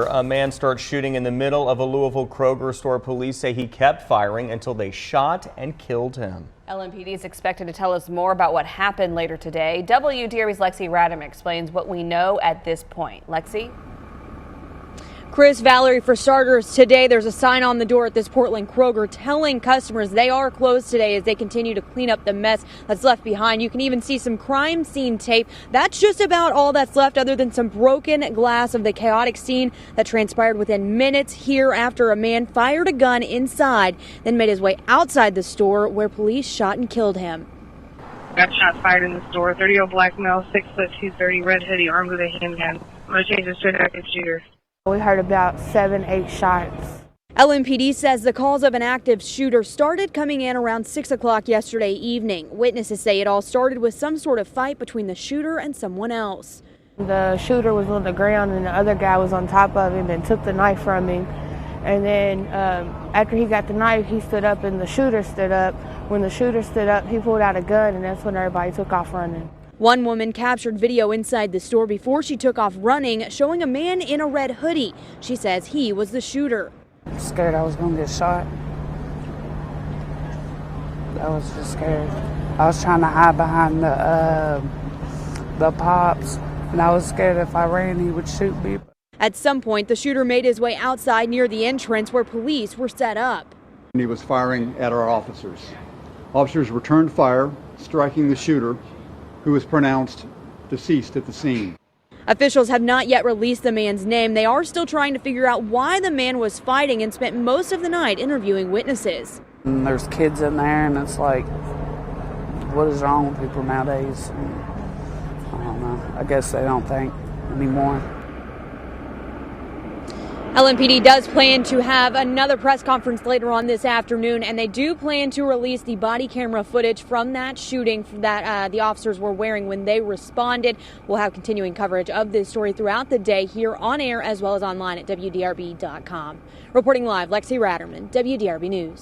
A man starts shooting in the middle of a Louisville Kroger store. Police say he kept firing until they shot and killed him. LMPD is expected to tell us more about what happened later today. WDRB's Lexi Radham explains what we know at this point. Lexi? Chris, Valerie, for starters, today there's a sign on the door at this Portland Kroger telling customers they are closed today as they continue to clean up the mess that's left behind. You can even see some crime scene tape. That's just about all that's left, other than some broken glass of the chaotic scene that transpired within minutes here after a man fired a gun inside, then made his way outside the store where police shot and killed him. Got shots fired in the store. 30-year-old black male, 6 foot 230, red hoodie, armed with a handgun. I'm going to change this to an active shooter. We heard about 7-8 shots. LMPD says the calls of an active shooter started coming in around 6 o'clock yesterday evening. Witnesses say it all started with some sort of fight between the shooter and someone else. The shooter was on the ground and the other guy was on top of him and took the knife from him. And then after he got the knife, he stood up and the shooter stood up. When the shooter stood up, he pulled out a gun, and that's when everybody took off running. One woman captured video inside the store before she took off running, showing a man in a red hoodie. She says he was the shooter. Scared I was going to get shot. I was just scared. I was trying to hide behind the pops, and I was scared if I ran, he would shoot me. At some point, the shooter made his way outside near the entrance where police were set up. He was firing at our officers. Officers returned fire, striking the shooter, who was pronounced deceased at the scene. Officials have not yet released the man's name. They are still trying to figure out why the man was fighting and spent most of the night interviewing witnesses. And there's kids in there, and it's like, what is wrong with people nowadays? I don't know. I guess they don't think anymore. LMPD does plan to have another press conference later on this afternoon, and they do plan to release the body camera footage from that shooting that the officers were wearing when they responded. We'll have continuing coverage of this story throughout the day here on air as well as online at WDRB.com. Reporting live, Lexi Radham, WDRB News.